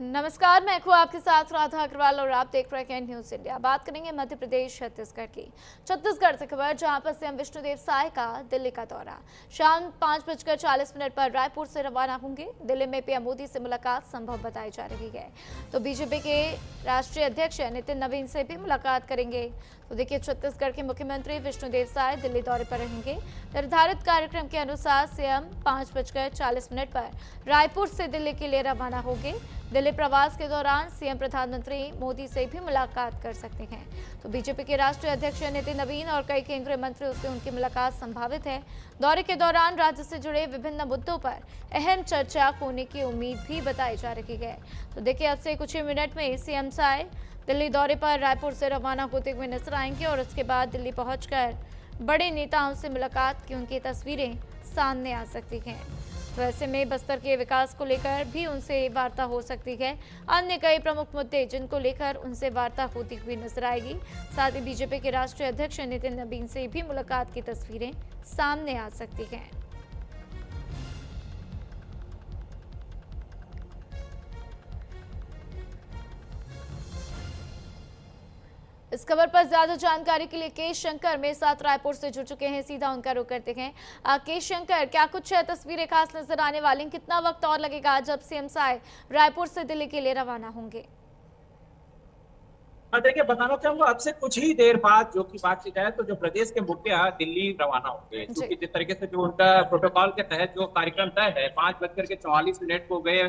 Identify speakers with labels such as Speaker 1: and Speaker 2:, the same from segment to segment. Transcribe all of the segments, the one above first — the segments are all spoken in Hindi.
Speaker 1: नमस्कार, मैं हूं आपके साथ राधा अग्रवाल और आप देख रहे हैं न्यूज इंडिया। बात करेंगे मध्य प्रदेश छत्तीसगढ़ की। छत्तीसगढ़ से खबर, जहां पर सीएम विष्णुदेव साय का दिल्ली का दौरा। शाम 5:40 पर रायपुर से रवाना होंगे। दिल्ली में पीएम मोदी से मुलाकात संभव बताई जा रही है। तो बीजेपी के राष्ट्रीय अध्यक्ष नितिन नवीन से भी मुलाकात करेंगे। तो देखिए, छत्तीसगढ़ के मुख्यमंत्री विष्णुदेव साय दिल्ली दौरे पर रहेंगे। निर्धारित कार्यक्रम के अनुसार सीएम 5:40 पर रायपुर से दिल्ली के लिए रवाना होंगे। दिल्ली प्रवास के दौरान सीएम प्रधानमंत्री मोदी से भी मुलाकात कर सकते हैं। तो बीजेपी के राष्ट्रीय अध्यक्ष नितिन नवीन और कई केंद्रीय मंत्रियों से उनकी मुलाकात संभावित है। दौरे के दौरान राज्य से जुड़े विभिन्न मुद्दों पर अहम चर्चा होने की उम्मीद भी बताई जा रही है। तो देखिए, अब से कुछ ही मिनट में सीएम साय दिल्ली दौरे पर रायपुर से रवाना होते हुए नजर आएंगे और उसके बाद दिल्ली पहुंचकर बड़े नेताओं से मुलाकात की उनकी तस्वीरें सामने आ सकती हैं। तो ऐसे में बस्तर के विकास को लेकर भी उनसे वार्ता हो सकती है। अन्य कई प्रमुख मुद्दे जिनको लेकर उनसे वार्ता होती हुई नजर आएगी। साथ ही बीजेपी के राष्ट्रीय अध्यक्ष नितिन नवीन से भी मुलाकात की तस्वीरें सामने आ सकती हैं। इस खबर पर ज्यादा जानकारी के लिए के शंकर मेरे साथ रायपुर से जुड़ चुके हैं। सीधा उनका रुख करते हैं। के शंकर, क्या कुछ तस्वीरें खास नजर आने वाली, कितना वक्त और लगेगा जब सीएम साय रायपुर से दिल्ली के लिए रवाना होंगे?
Speaker 2: देखिए, बताना चाहूंगा अब से कुछ ही देर बाद जो की बात की जाए तो जो प्रदेश के मुखिया दिल्ली रवाना होंगे, क्योंकि जिस तरीके से जो उनका प्रोटोकॉल के तहत जो कार्यक्रम तय है 5:44 को गए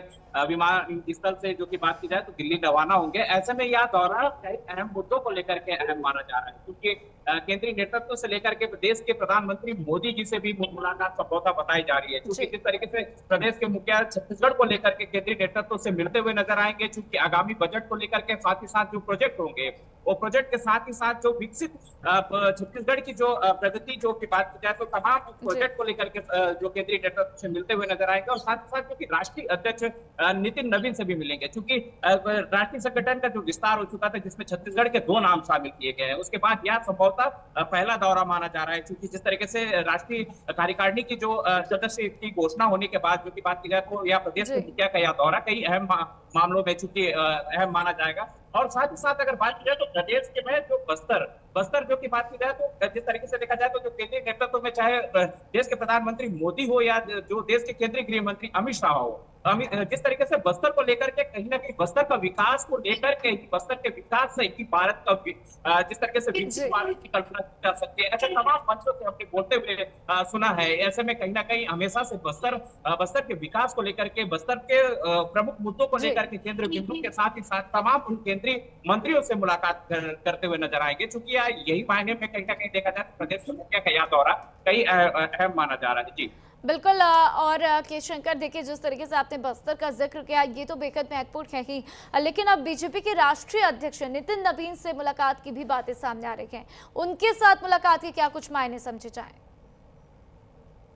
Speaker 2: विमान स्थल से जो की बात की जाए तो दिल्ली रवाना होंगे। ऐसे में यह दौरा कई अहम मुद्दों को लेकर के अहम माना जा रहा है, क्योंकि केंद्रीय नेतृत्व से लेकर के प्रदेश के प्रधानमंत्री मोदी जी से भी मुलाकात संभवतः बताई जा रही है। क्योंकि जिस तरीके से प्रदेश के मुखिया छत्तीसगढ़ को लेकर के केंद्रीय नेतृत्व से मिलते हुए नजर आएंगे, चूंकि आगामी बजट को लेकर के साथ ही साथ जो प्रोजेक्ट होंगे वो प्रोजेक्ट के साथ ही साथ जो विकसित छत्तीसगढ़ की जो प्रगति जो की बात की जाए तो तमाम प्रोजेक्ट को लेकर के जो केंद्रीय नेतृत्व से मिलते हुए नजर आएंगे। और साथ ही साथ जो कि राष्ट्रीय अध्यक्ष नितिन नवीन से भी मिलेंगे, क्योंकि राष्ट्रीय संगठन का जो विस्तार हो चुका था जिसमें छत्तीसगढ़ के 2 नाम शामिल किए गए हैं, उसके बाद यह संभवतः पहला दौरा माना जा रहा है। क्योंकि जिस तरीके से राष्ट्रीय कार्यकारिणी की जो सदस्य की घोषणा होने के बाद जो की बात की जाए तो यह प्रदेश के मुखिया का यह दौरा कई अहम मामलों में चूंकि अहम माना जाएगा। और साथ ही साथ अगर बात की जाए तो प्रदेश के में जो बस्तर जो की बात की जाए तो जिस तरीके से देखा जाए तो जो केंद्रीय नेतृत्व में चाहे देश के प्रधानमंत्री मोदी हो या जो देश के केंद्रीय गृह मंत्री अमित शाह हो, जिस तरीके से बस्तर को लेकर के कहीं ना कहीं बस्तर का विकास को लेकर के बस्तर के विकास से ही भारत का जिस तरीके से विकसित भारत की कल्पना की जा सकती है, ऐसे तमाम मंचों से हमने बोलते हुए सुना है। ऐसे में कहीं ना कहीं हमेशा से बस्तर के विकास को लेकर के बस्तर के प्रमुख मुद्दों को लेकर के केंद्र बिंदु के साथ ही साथ तमाम उन केंद्रीय मंत्रियों से मुलाकात करते हुए नजर आएंगे। चूंकि यही मायने में कहीं ना कहीं देखा जाए प्रदेश के मुखिया का यह दौरा कई अहम माना जा रहा है। जी
Speaker 1: बिल्कुल। और के शंकर, देखिए, जिस तरीके से आपने बस्तर का जिक्र किया ये तो बेहद महत्वपूर्ण है ही, लेकिन अब बीजेपी के राष्ट्रीय अध्यक्ष नितिन नवीन से मुलाकात की भी बातें सामने आ रही हैं। उनके साथ मुलाकात के क्या कुछ मायने समझे जाएं?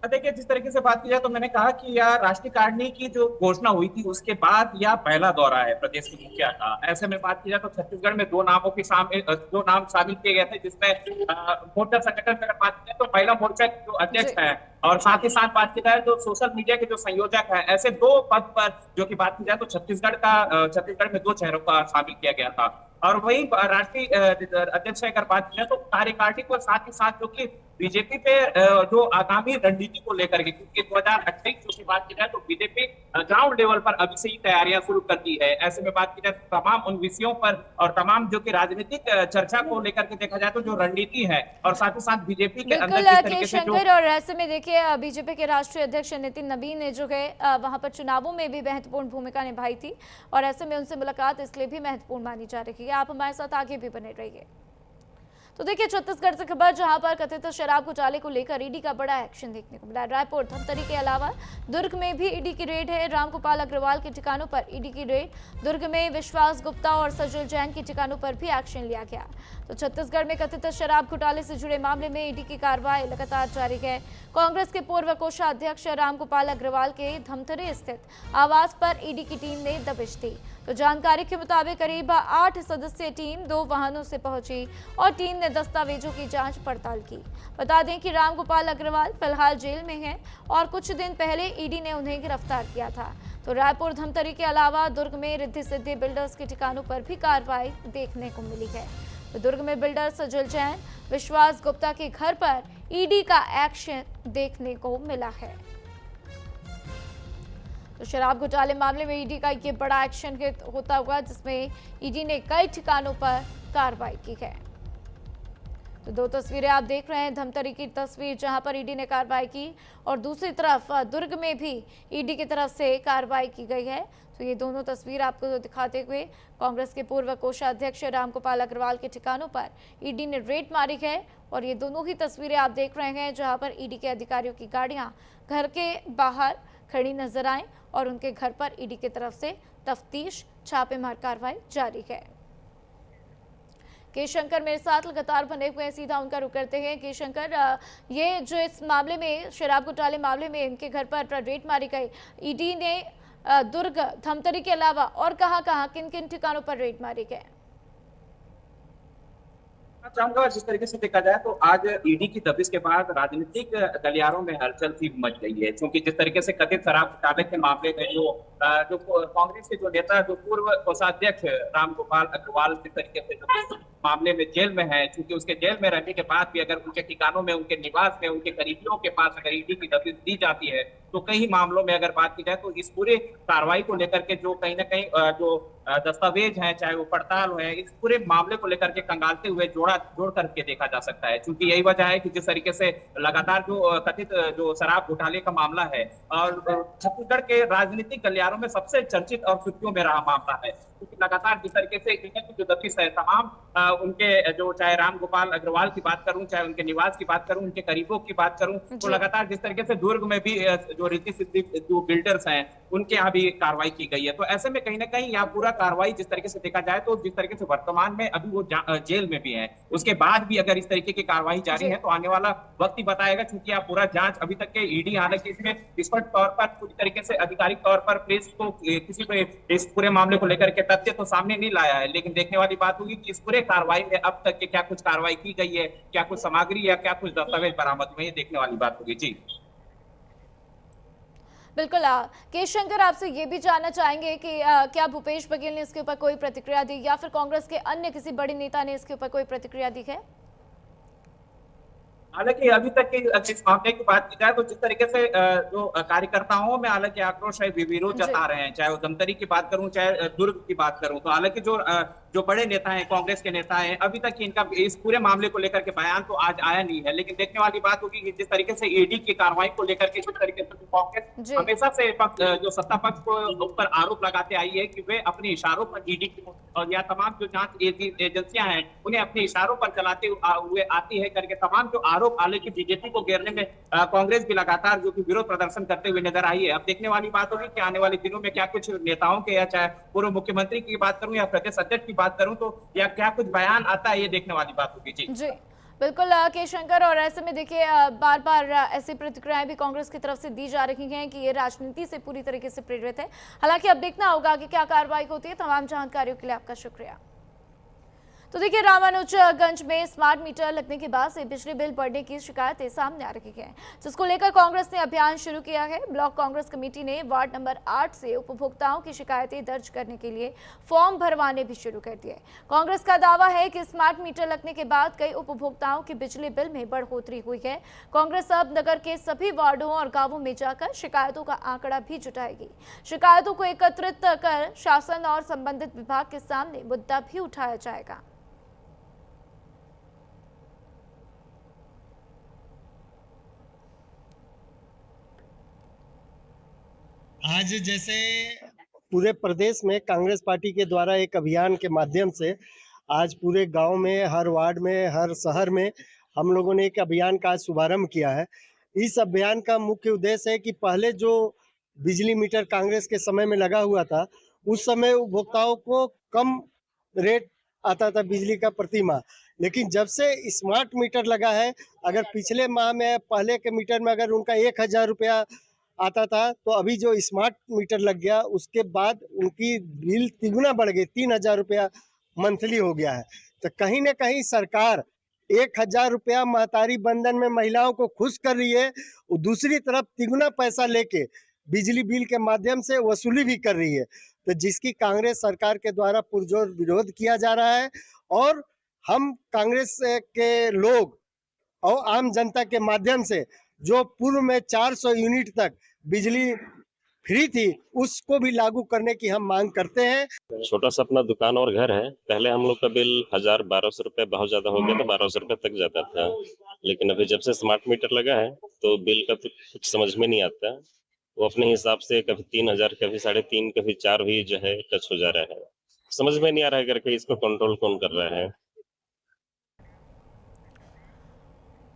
Speaker 2: देखिए, जिस तरीके से बात की जाए तो मैंने कहा कि यह राष्ट्रीय कार्यकारिणी की जो घोषणा हुई थी उसके बाद यह पहला दौरा है प्रदेश के मुखिया का। ऐसे में बात की जाए तो छत्तीसगढ़ में 2 नाम शामिल किए गए थे, जिसमें मोर्चा संगठन में बात की जाए तो महिला मोर्चा के जो अध्यक्ष है और साथ ही साथ बात की जाए तो सोशल मीडिया के जो संयोजक है, ऐसे 2 पद पर जो की बात की जाए तो छत्तीसगढ़ में 2 चेहरों का शामिल किया गया था। और वही राष्ट्रीय अध्यक्ष अगर बात की जाए तो कार्यकारिणी को साथ ही साथ जो की बीजेपी पे जो आगामी रणनीति को लेकर के, क्योंकि 2028 की बात की जाए तो बीजेपी ग्राउंड लेवल पर अभी से ही तैयारियां शुरू कर दी है। ऐसे में बात की जाए तो तमाम उन विषयों पर और तमाम जो कि राजनीतिक चर्चा को लेकर के देखा जाए तो जो रणनीति है और साथ ही साथ बीजेपी के अंदर जिस तरीके से जो
Speaker 1: और ऐसे में देखिए, बीजेपी के राष्ट्रीय अध्यक्ष नितिन नवीन ने जो है वहां पर चुनावों में भी महत्वपूर्ण भूमिका निभाई थी और ऐसे में उनसे मुलाकात इसलिए भी महत्वपूर्ण मानी जा रही है। आप हमारे साथ आगे भी बने रहिए। तो देखिए, छत्तीसगढ़ से खबर, जहां पर कथित शराब घोटाले को लेकर ईडी का बड़ा एक्शन देखने को मिला। रायपुर, धमतरी के अलावा दुर्ग में भी ईडी की रेड है। रामगोपाल अग्रवाल के ठिकानों पर ईडी की रेड। दुर्ग में विश्वास गुप्ता और सजल जैन के ठिकानों पर भी एक्शन लिया गया। तो छत्तीसगढ़ में कथित शराब घोटाले से जुड़े मामले में ईडी की कार्रवाई लगातार जारी है। कांग्रेस के पूर्व कोषाध्यक्ष रामगोपाल अग्रवाल के धमतरी स्थित आवास पर ईडी की टीम ने दबिश दी। तो जानकारी के मुताबिक करीब 8 सदस्यीय टीम 2 वाहनों से पहुंची और टीम ने दस्तावेजों की जांच पड़ताल की। बता दें कि रामगोपाल अग्रवाल फिलहाल जेल में हैं और कुछ दिन पहले ईडी ने उन्हें गिरफ्तार किया था। तो रायपुर धमतरी के अलावा दुर्ग में रिद्धि सिद्धि बिल्डर्स के ठिकानों पर भी कार्रवाई देखने को मिली है। तो दुर्ग में बिल्डर सजल जैन, विश्वास गुप्ता के घर पर ईडी का एक्शन देखने को मिला है। तो शराब घोटाले मामले में ईडी का ये बड़ा एक्शन होता हुआ, जिसमें ईडी ने कई ठिकानों पर कार्रवाई की है। तो दो तस्वीरें आप देख रहे हैं, धमतरी की तस्वीर जहां पर ईडी ने कार्रवाई की और दूसरी तरफ दुर्ग में भी ईडी की तरफ से कार्रवाई की गई है। तो ये दोनों तस्वीर आपको दिखाते हुए कांग्रेस के पूर्व कोषाध्यक्ष रामगोपाल अग्रवाल के ठिकानों पर ईडी ने रेड मारी है और ये दोनों ही तस्वीरें आप देख रहे हैं जहां पर ईडी के अधिकारियों की गाड़ियां घर के बाहर खड़ी नजर आए और उनके घर पर ईडी की तरफ से तफ्तीश छापेमार कार्रवाई जारी है। के शंकर मेरे साथ लगातार बने हुए हैं, सीधा उनका रुख करते हैं। के शंकर, ये जो इस मामले में शराब घोटाले मामले में इनके घर पर रेड मारी गई, ईडी ने दुर्ग धमतरी के अलावा और कहां किन किन ठिकानों पर रेड मारी गई?
Speaker 2: चाहूंगा जिस तरीके से देखा जाए तो आज ईडी की दबिश के बाद राजनीतिक गलियारों में हलचल सी मच गई है, क्योंकि जिस तरीके से कथित शराब घोटाले के मामले में जो कांग्रेस के जो नेता, जो पूर्व कोषाध्यक्ष रामगोपाल अग्रवाल जिस तरीके से जो मामले में जेल में है, क्योंकि उसके जेल में रहने के बाद भी अगर उनके ठिकानों में, उनके निवास में, उनके करीबियों के पास अगर ईडी की दबिश दी जाती है तो कई मामलों में अगर बात की जाए तो इस पूरे कार्रवाई को लेकर के जो कहीं ना कहीं जो दस्तावेज हैं, चाहे वो पड़ताल है, इस पूरे मामले को लेकर के कंगालते हुए जोड़ करके देखा जा सकता है। क्योंकि यही वजह है कि जिस तरीके से लगातार जो कथित जो शराब घोटाले का मामला है और छत्तीसगढ़ के राजनीतिक गलियारों में सबसे चर्चित और सुर्खियों में रहा मामला है, क्योंकि लगातार जिस तरीके से जो दबिश है तमाम उनके जो, चाहे रामगोपाल अग्रवाल की बात करूं, चाहे उनके निवास की बात करूं, उनके करीबों की बात करूं, तो लगातार जिस तरीके से दुर्ग में भी जो रिद्धि सिद्धि जो बिल्डर्स हैं उनके यहाँ भी कार्रवाई की गई है। तो ऐसे में कहीं ना कहीं यहाँ पूरा कार्रवाई जिस तरीके से देखा जाए तो जिस तरीके से वर्तमान में अभी वो जेल में भी है, उसके बाद भी अगर इस तरीके की कार्रवाई जारी है तो आने वाला वक्त ही बताएगा, क्योंकि आप पूरा जांच अभी तक के ईडी, हालांकि इसमें स्पष्ट तौर पर पूरी तरीके से आधिकारिक तौर पर प्रेस को किसी को इस पूरे मामले को लेकर के तथ्य तो सामने नहीं लाया है, लेकिन देखने वाली बात होगी कि इस पूरे कार्रवाई में अब तक के क्या कुछ कार्रवाई की गई है, क्या कुछ सामग्री या क्या कुछ दस्तावेज बरामद हुए, ये देखने वाली बात होगी। जी
Speaker 1: बिल्कुल। के शंकर, आपसे ये भी जानना चाहेंगे कि क्या भूपेश बघेल ने इसके ऊपर कोई प्रतिक्रिया दी या फिर कांग्रेस के अन्य किसी बड़े नेता ने इसके ऊपर कोई प्रतिक्रिया दी है?
Speaker 2: हालांकि अभी तक की इस मामले की बात की जाए तो जिस तरीके से जो कार्यकर्ताओं में हालांकि आक्रोश है, विरोध जता रहे हैं, चाहे वो धमतरी की बात करूं, चाहे दुर्ग की बात करूं, तो हालांकि जो बड़े नेता हैं, कांग्रेस के नेता हैं, अभी तक इनका इस पूरे मामले को लेकर के बयान तो आज आया नहीं है। लेकिन देखने वाली बात होगी कि जिस तरीके से ईडी की कार्रवाई को लेकर के जिस तरीके से कांग्रेस हमेशा से जो सत्ता पक्ष को ऊपर आरोप लगाते आई है कि वे अपने इशारों पर ईडी और या तमाम जो जांच एजेंसियां हैं उन्हें अपने इशारों पर चलाते हुए आती है करके तमाम जो आरोप, हालांकि बीजेपी को घेरने में कांग्रेस भी लगातार जो कि विरोध प्रदर्शन करते हुए नजर आई है। अब देखने वाली बात होगी कि आने वाले दिनों में क्या कुछ नेताओं के, या चाहे पूर्व मुख्यमंत्री की बात करूं या प्रदेश अध्यक्ष की बात करूं, तो या क्या कुछ बयान आता है, ये देखने वाली बात होगी। जी
Speaker 1: बिल्कुल के शंकर, और ऐसे में देखिए बार बार ऐसी प्रतिक्रियाएं भी कांग्रेस की तरफ से दी जा रही हैं कि ये राजनीति से पूरी तरीके से प्रेरित है। हालांकि अब देखना होगा कि क्या कार्रवाई होती है। तमाम जानकारियों के लिए आपका शुक्रिया। तो देखिए, रामानुजगंज में स्मार्ट मीटर लगने के बाद से बिजली बिल बढ़ने की शिकायतें सामने आ रही हैं, जिसको लेकर कांग्रेस ने अभियान शुरू किया है। ब्लॉक कांग्रेस कमेटी ने वार्ड नंबर 8 से उपभोक्ताओं की शिकायतें दर्ज करने के लिए फॉर्म भरवाने भी शुरू कर दिए। कांग्रेस का दावा है कि स्मार्ट मीटर लगने के बाद कई उपभोक्ताओं की बिजली बिल में बढ़ोतरी हुई है। कांग्रेस अब नगर के सभी वार्डों और गाँवों में जाकर शिकायतों का आंकड़ा भी जुटाएगी। शिकायतों को एकत्रित कर शासन और संबंधित विभाग के सामने मुद्दा भी उठाया जाएगा।
Speaker 3: आज जैसे पूरे प्रदेश में कांग्रेस पार्टी के द्वारा एक अभियान के माध्यम से आज पूरे गांव में, हर वार्ड में, हर शहर में हम लोगों ने एक अभियान का शुभारंभ किया है। इस अभियान का मुख्य उद्देश्य है कि पहले जो बिजली मीटर कांग्रेस के समय में लगा हुआ था, उस समय उपभोक्ताओं को कम रेट आता था बिजली का प्रति माह, लेकिन जब से स्मार्ट मीटर लगा है, अगर पिछले माह में पहले के मीटर में अगर उनका 1000 रुपया आता था, तो अभी जो स्मार्ट मीटर लग गया उसके बाद उनकी बिल तिगुना बढ़ गई, 3000 रुपया मंथली हो गया है। तो कहीं ना कहीं सरकार 1000 रुपया महतारी बंधन में महिलाओं को खुश कर रही है, दूसरी तरफ तिगुना पैसा लेके बिजली बिल के माध्यम से वसूली भी कर रही है, तो जिसकी कांग्रेस सरकार के द्वारा पुरजोर विरोध किया जा रहा है। और हम कांग्रेस के लोग और आम जनता के माध्यम से जो पूर्व में 400 यूनिट तक बिजली फ्री थी, उसको भी लागू करने की हम मांग करते हैं।
Speaker 4: छोटा सा अपना दुकान और घर है। पहले हम लोग का बिल 1000-1200 रुपए बहुत ज्यादा हो गया था, 1200 रुपए तक जाता था। लेकिन अभी जब से स्मार्ट मीटर लगा है तो बिल का तो कुछ समझ में नहीं आता। वो अपने हिसाब से कभी 3000, कभी 3.5, कभी 4 भी जो है टच हो जा रहा है। समझ में नहीं आ रहा है करके इसको कंट्रोल कौन कर रहा है।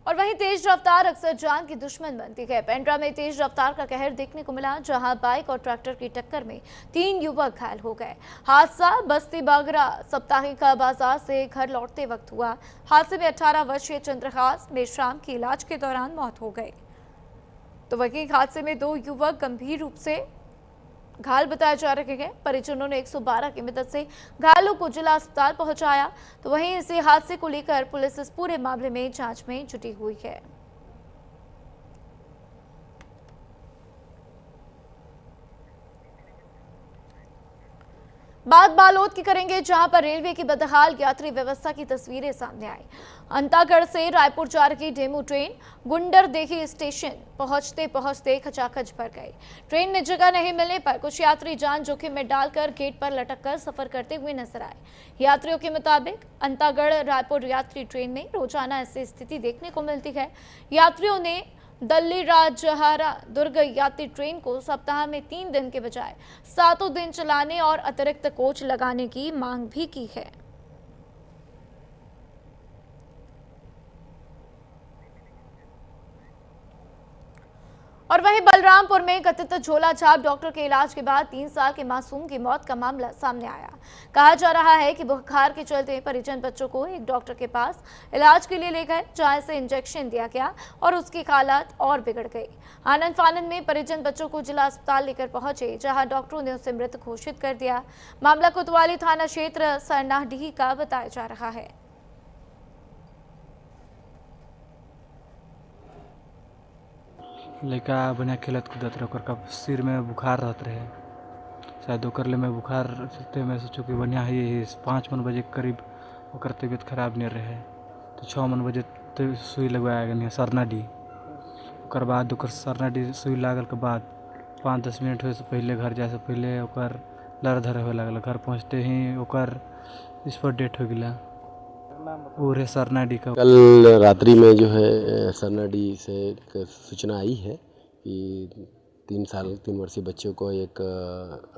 Speaker 1: और वहीं तेज रफ्तार अक्सर जान की दुश्मन बनती है। पेंड्रा में तेज रफ्तार का कहर देखने को मिला, जहां बाइक और ट्रैक्टर की टक्कर में 3 युवक घायल हो गए। हादसा बस्ती बागरा साप्ताहिक बाजार से घर लौटते वक्त हुआ। हादसे में 18 वर्षीय चंद्रहास मेश्राम की इलाज के दौरान मौत हो गई। तो वहीं हादसे में 2 युवक गंभीर रूप से घायल बताए जा रहे हैं। परिजनों ने 112 की मदद से घायलों को जिला अस्पताल पहुंचाया। तो वहीं इसी हादसे को लेकर पुलिस इस पूरे मामले में जांच में जुटी हुई है। बात बालोद की करेंगे, जहां पर रेलवे की बदहाल यात्री व्यवस्था की तस्वीरें सामने आई। अंतागढ़ से रायपुर जा रही डेमू ट्रेन गुंडरदेही स्टेशन पहुंचते पहुंचते खचाखच भर गई। ट्रेन में जगह नहीं मिलने पर कुछ यात्री जान जोखिम में डालकर गेट पर लटककर सफर करते हुए नजर आए। यात्रियों के मुताबिक अंतागढ़ रायपुर यात्री ट्रेन में रोजाना ऐसी स्थिति देखने को मिलती है। यात्रियों ने दिल्ली राजहारा दुर्ग यात्री ट्रेन को सप्ताह में 3 दिन के बजाय 7 दिन चलाने और अतिरिक्त कोच लगाने की मांग भी की है। और वहीं बलरामपुर में कथित झोला छाप डॉक्टर के इलाज के बाद 3 साल के मासूम की मौत का मामला सामने आया। कहा जा रहा है कि बुखार के चलते परिजन बच्चों को एक डॉक्टर के पास इलाज के लिए ले गए, जहां इसे इंजेक्शन दिया गया और उसकी हालत और बिगड़ गई। आनंद फानंद में परिजन बच्चों को जिला अस्पताल लेकर पहुंचे, जहां डॉक्टरों ने उसे मृत घोषित कर दिया। मामला कोतवाली थाना क्षेत्र सरनाडीह का बताया जा रहा है।
Speaker 5: लड़का बढ़िया खेलत कूदत रहे, ओकर सिर में बुखार रहत रहे, शायद ओकर ले में बुखार रहते। मैं सोचो कि बढ़िया है 5 बजे के करीब ओकर तबीयत खराब नहीं रहे, तो 6 बजे तो सुई लगवाया गया सरनाडीह। ओकर बाद ओकर सरनाडीह सुई लागल के बाद 5-10 मिनट होए से पहले घर जाए से पहले ओकर लड़ धर होए लगल। घर पहुँचते ही ओकर इस पर डेथ हो गया। पूरे सरनाडीह का
Speaker 6: कल रात्रि में जो है सरनाडीह से एक सूचना आई है कि 3 वर्षीय बच्चों को एक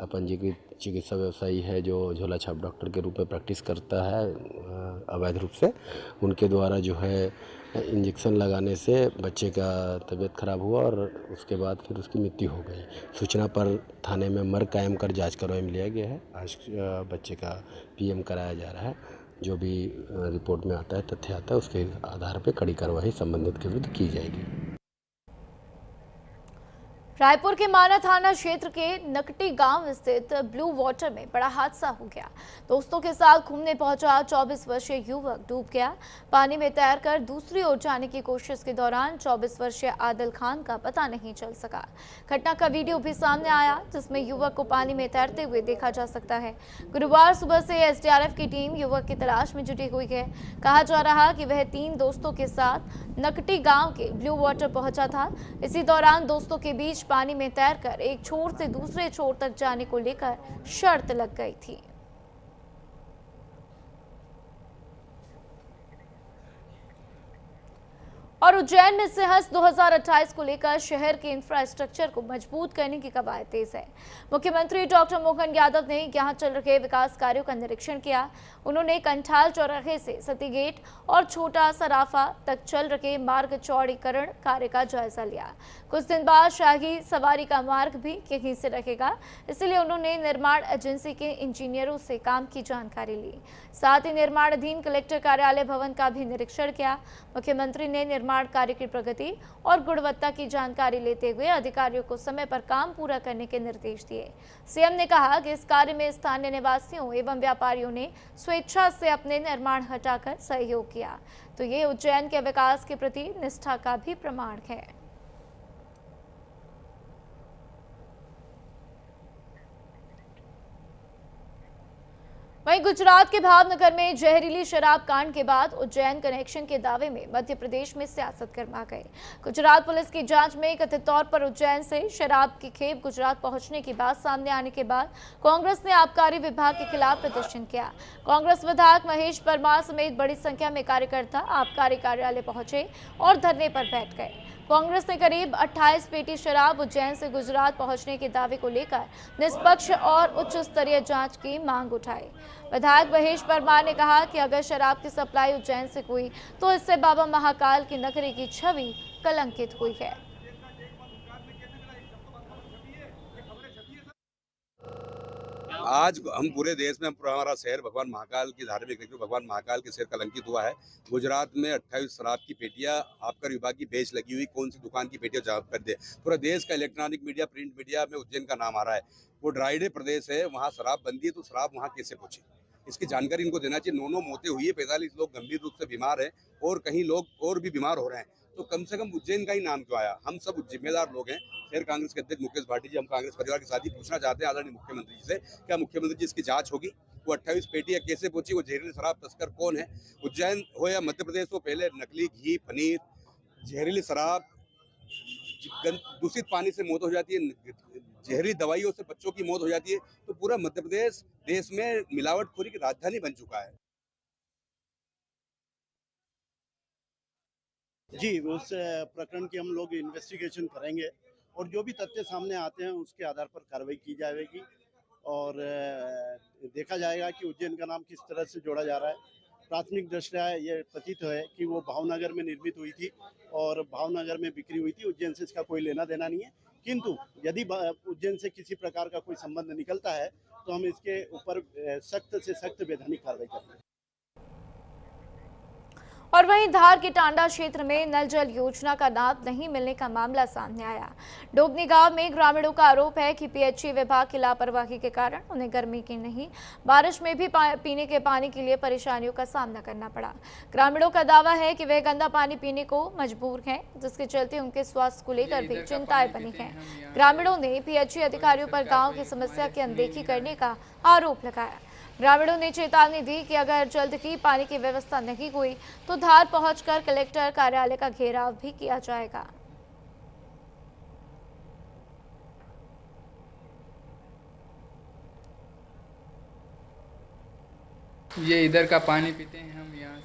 Speaker 6: अपंजीकृत चिकित्सा व्यवसायी है जो झोला छाप डॉक्टर के रूप में प्रैक्टिस करता है अवैध रूप से, उनके द्वारा जो है इंजेक्शन लगाने से बच्चे का तबीयत खराब हुआ और उसके बाद फिर उसकी मृत्यु हो गई। सूचना पर थाने में मर्ग कायम कर जांच कार्रवाई में लिया गया है। आज बच्चे का पीएम कराया जा रहा है। जो भी रिपोर्ट में आता है, तथ्य आता है, उसके आधार पर कड़ी कार्रवाई संबंधित के विरुद्ध की जाएगी।
Speaker 1: रायपुर के माना थाना क्षेत्र के नकटी गांव स्थित ब्लू वाटर में बड़ा हादसा हो गया। दोस्तों के साथ घूमने पहुंचा 24 वर्षीय युवक डूब गया। पानी में तैरकर दूसरी ओर जाने की कोशिश के दौरान 24 वर्षीय आदिल खान का पता नहीं चल सका। घटना का वीडियो भी सामने आया, जिसमें युवक को पानी में तैरते हुए देखा जा सकता है। गुरुवार सुबह से एसडीआरएफ की टीम युवक की तलाश में जुटी हुई है। कहा जा रहा कि वह 3 दोस्तों के साथ नकटी गांव के ब्लू वाटर पहुंचा था। इसी दौरान दोस्तों के बीच पानी में तैरकर एक छोर से दूसरे छोर तक जाने को लेकर शर्त लग गई थी। और उज्जैन में सिंहस्थ 2028 को लेकर शहर के इंफ्रास्ट्रक्चर को मजबूत करने की कवायद तेज है। मुख्यमंत्री डॉक्टर मोहन यादव ने यहां चल रहे विकास कार्यों का निरीक्षण किया। उन्होंने कंठाल चौराहे से सती गेट और छोटा सराफा तक चल रहे मार्ग चौड़ीकरण कार्य का जायजा लिया। कुछ दिन बाद शाही सवारी का मार्ग भी यहीं से रहेगा, इसलिए उन्होंने निर्माण एजेंसी के इंजीनियरों से काम की जानकारी ली। साथ ही निर्माणाधीन कलेक्टर कार्यालय भवन का भी निरीक्षण किया। मुख्यमंत्री ने निर्माण कार्य की प्रगति और गुणवत्ता की जानकारी लेते हुए अधिकारियों को समय पर काम पूरा करने के निर्देश दिए। सीएम ने कहा कि इस कार्य में स्थानीय निवासियों एवं व्यापारियों ने स्वेच्छा से अपने निर्माण हटाकर सहयोग किया, तो ये उज्जैन के विकास के प्रति निष्ठा का भी प्रमाण है। वहीं गुजरात के भावनगर में जहरीली शराब कांड के बाद उज्जैन कनेक्शन के दावे में मध्य प्रदेश में सियासत गर्मा गई। गुजरात पुलिस की जांच में कथित तौर पर उज्जैन से शराब की खेप गुजरात पहुंचने की बात सामने आने के बाद कांग्रेस ने आबकारी विभाग के खिलाफ प्रदर्शन किया। कांग्रेस विधायक महेश परमार समेत बड़ी संख्या में कार्यकर्ता आबकारी कार्यालय पहुंचे और धरने पर बैठ गए। कांग्रेस ने करीब 28 पेटी शराब उज्जैन से गुजरात पहुंचने के दावे को लेकर निष्पक्ष और उच्च स्तरीय जांच की मांग उठाई। विधायक महेश परमार ने कहा कि अगर शराब की सप्लाई उज्जैन से हुई तो इससे बाबा महाकाल की नगरी की छवि कलंकित हुई है।
Speaker 7: आज हम पूरे देश में हमारा शहर भगवान महाकाल की धार्मिक भगवान महाकाल के शहर कलंकित हुआ है। गुजरात में 28 शराब की पेटियां आबकारी विभाग की बेच लगी हुई, कौन सी दुकान की पेटियां जब्त कर दे। पूरा देश का इलेक्ट्रॉनिक मीडिया, प्रिंट मीडिया में उज्जैन का नाम आ रहा है। वो ड्राई डे प्रदेश है, वहाँ शराब बंदी है, तो शराब वहाँ कैसे पहुंची, इसकी जानकारी इनको देना चाहिए। 9 मौतें हुई है, 45 लोग गंभीर रूप से बीमार हैं और कहीं लोग और भी बीमार हो रहे हैं। तो कम से कम उज्जैन का ही नाम क्यों आया? हम सब जिम्मेदार लोग हैं। शहर कांग्रेस के अध्यक्ष मुकेश भाटी जी, हम कांग्रेस परिवार के साथ ही पूछना चाहते हैं आदरणीय मुख्यमंत्री जी से, क्या मुख्यमंत्री जी इसकी जांच होगी? वो 28 पेटियां कैसे पहुंची? वो जहरीली शराब तस्कर कौन है? उज्जैन हो या मध्य प्रदेश हो, पहले नकली घी, पनीर, जहरीली शराब, दूषित पानी से मौत हो जाती है, जहरीली दवाइयों से बच्चों की मौत हो जाती है। तो पूरा मध्य प्रदेश देश में मिलावटखोरी की राजधानी बन चुका है।
Speaker 8: जी, उस प्रकरण की हम लोग इन्वेस्टिगेशन करेंगे और जो भी तथ्य सामने आते हैं उसके आधार पर कार्रवाई की जाएगी और देखा जाएगा कि उज्जैन का नाम किस तरह से जोड़ा जा रहा है। प्राथमिक दृष्टया ये प्रतीत है कि वो भावनगर में निर्मित हुई थी और भावनगर में बिक्री हुई थी। उज्जैन से इसका कोई लेना देना नहीं है, किंतु यदि उज्जैन से किसी प्रकार का कोई संबंध निकलता है तो हम इसके ऊपर सख्त से सख्त वैधानिक कार्रवाई करेंगे।
Speaker 1: और वहीं धार के टांडा क्षेत्र में नल जल योजना का लाभ नहीं मिलने का मामला सामने आया। डोबनी गांव में ग्रामीणों का आरोप है कि पीएचई विभाग की लापरवाही के कारण उन्हें गर्मी की नहीं, बारिश में भी पीने के पानी के लिए परेशानियों का सामना करना पड़ा। ग्रामीणों का दावा है कि वे गंदा पानी पीने को मजबूर हैं, जिसके चलते उनके स्वास्थ्य को लेकर भी चिंताएं बनी हैं। ग्रामीणों ने पीएचई अधिकारियों पर गाँव की समस्या की अनदेखी करने का आरोप लगाया। ग्रामीणों ने चेतावनी दी कि अगर जल्द ही पानी की व्यवस्था नहीं हुई तो धार पहुंचकर कलेक्टर कार्यालय का घेराव भी किया जाएगा।
Speaker 9: ये इधर का पानी पीते हैं हम यहाँ।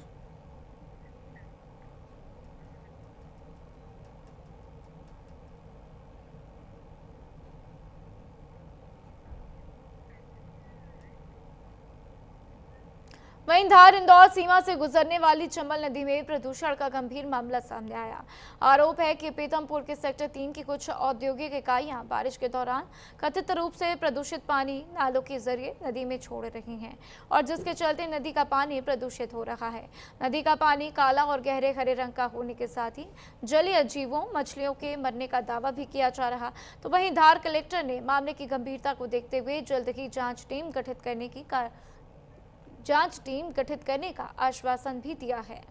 Speaker 1: वहीं धार इंदौर सीमा से गुजरने वाली चंबल नदी में प्रदूषण का गंभीर मामला सामने आया। आरोप है कि पीतमपुर के सेक्टर 3 की कुछ औद्योगिक इकाइयां बारिश के दौरान कथित रूप से प्रदूषित पानी नालों के जरिए नदी में छोड़ रही हैं और जिसके चलते नदी का पानी प्रदूषित हो रहा है। नदी का पानी काला और गहरे हरे रंग का होने के साथ ही जलीय जीवों, मछलियों के मरने का दावा भी किया जा रहा। तो वहीं धार कलेक्टर ने मामले की गंभीरता को देखते हुए जल्द ही जाँच टीम गठित करने का आश्वासन भी दिया है।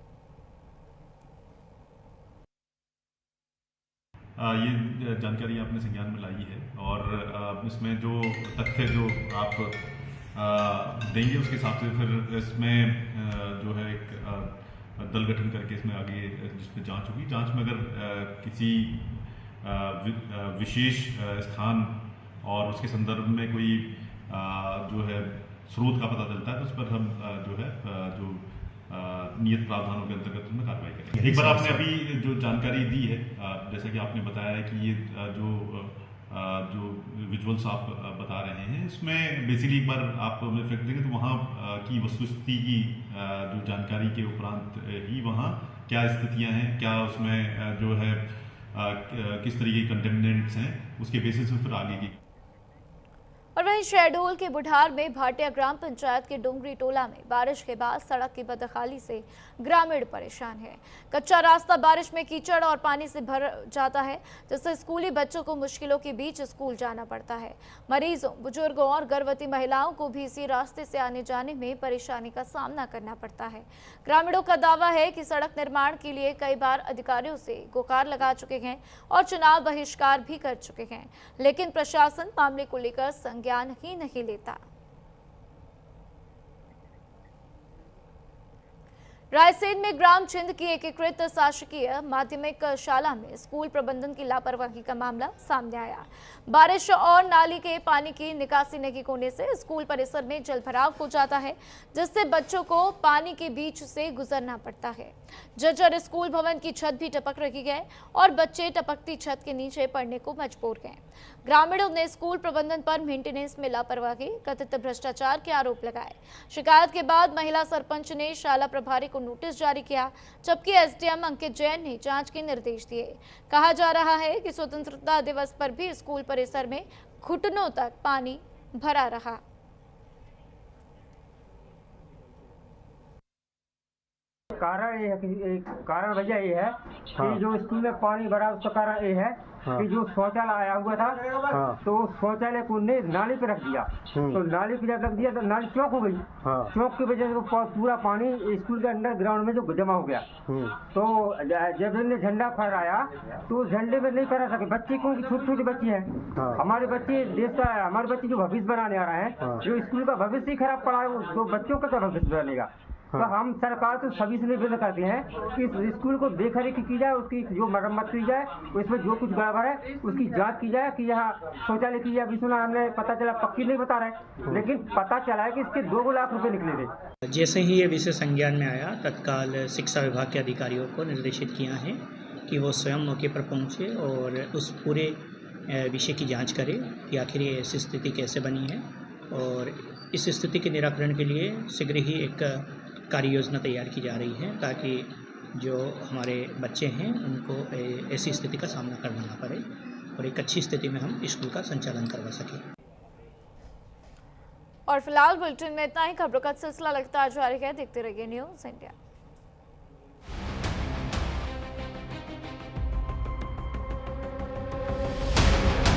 Speaker 10: ये जानकारी आपने संज्ञान में लाई है और इसमें जो तथ्य जो आप देंगे उसके हिसाब से फिर इसमें जो है एक दल गठन करके इसमें आगे जिसमें जांच होगी। जांच में अगर किसी विशेष स्थान और उसके संदर्भ में कोई जो है स्रोत का पता चलता है तो उस पर हम जो है जो नियत प्रावधानों के अंतर्गत उसमें कार्रवाई करेंगे। एक बार आपने अभी जो जानकारी दी है, जैसा कि आपने बताया है कि ये जो विजुअल्स आप बता रहे हैं इसमें बेसिकली एक बार आप रिफ्लेक्ट देंगे तो वहाँ की वस्तुस्थिति की जो जानकारी के उपरांत ही वहाँ क्या स्थितियाँ हैं, क्या उसमें जो है किस तरीके के कंटेमिनेंट्स हैं, उसके बेसिस पे फिर आगे की।
Speaker 1: और वहीं शहडोल के बुढ़ार में भाटिया ग्राम पंचायत के डोंगरी टोला में बारिश के बाद सड़क की बदहाली से ग्रामीण परेशान है। कच्चा रास्ता बारिश में कीचड़ और पानी से भर जाता है, जिससे स्कूली बच्चों को मुश्किलों के बीच स्कूल जाना पड़ता है। मरीजों, बुजुर्गों और गर्भवती महिलाओं को भी इसी रास्ते से आने जाने में परेशानी का सामना करना पड़ता है। ग्रामीणों का दावा है कि सड़क निर्माण के लिए कई बार अधिकारियों से गुहार लगा चुके हैं और चुनाव बहिष्कार भी कर चुके हैं, लेकिन प्रशासन मामले को लेकर ज्ञान ही नहीं लेता। रायसेन में ग्राम छिंद की एकीकृत शासकीय माध्यमिक शाला में स्कूल प्रबंधन की लापरवाही का मामला सामने आया। बारिश और नाली के पानी की निकासी नहीं होने से स्कूल परिसर में जलभराव हो जाता है, जिससे बच्चों को पानी के बीच से गुजरना पड़ता है। जर्जर स्कूल भवन की छत भी टपक रही है और बच्चे टपकती छत के नीचे पड़ने को मजबूर हैं। ग्रामीणों ने स्कूल प्रबंधन पर मेंटेनेंस में लापरवाही, कथित भ्रष्टाचार के आरोप लगाए। शिकायत के बाद महिला सरपंच ने शाला प्रभारी को नोटिस जारी किया, जबकि एसडीएम अंकित जैन ने जांच के निर्देश दिए। कहा जा रहा है कि स्वतंत्रता दिवस पर भी स्कूल परिसर में घुटनों तक पानी भरा रहा।
Speaker 11: कारण वजह ये है कि जो स्कूल में पानी भरा उसका कारण ये है कि जो शौचालय आया हुआ था तो शौचालय को ने नाली पे रख दिया, तो नाली पे जब रख दिया तो नाली चौक हो गई। चौक की वजह से पूरा पानी स्कूल के अंडर ग्राउंड में जो जमा हो गया। तो जब इन्होंने झंडा फहराया तो उस झंडे में नहीं फहरा सके बच्चे, क्योंकि छोटी छोटी बच्ची है। हमारे बच्चे देश का, हमारे बच्चे जो भविष्य बनाने आ रहे हैं, जो स्कूल का भविष्य ही खराब पड़ा है, तो बच्चों का क्या भविष्य बनेगा। तो हम सरकार तो सभी से निवेदन करते हैं कि इस स्कूल को देखरेख की जाए, उसकी जो मरम्मत की जाए, उसमें जो कुछ गड़बड़ है उसकी जांच की जाए कि यहाँ शौचालय की अभी सुना हमने, पता चला पक्की नहीं बता रहे, लेकिन पता चला है कि इसके 2 लाख रुपए निकले थे।
Speaker 12: जैसे ही ये विषय संज्ञान में आया, तत्काल शिक्षा विभाग के अधिकारियों को निर्देशित किया है कि वो स्वयं मौके पर पहुँचे और उस पूरे विषय की जाँच करें कि आखिर ये ऐसी स्थिति कैसे बनी है, और इस स्थिति के निराकरण के लिए शीघ्र ही एक कार्य योजना तैयार की जा रही है, ताकि जो हमारे बच्चे हैं उनको ऐसी स्थिति का सामना करना ना पड़े और एक अच्छी स्थिति में हम स्कूल का संचालन करवा सकें।
Speaker 1: और फिलहाल बुलेटिन में इतना ही। खबरों का सिलसिला लगातार जारी है, देखते रहिए न्यूज़ इंडिया।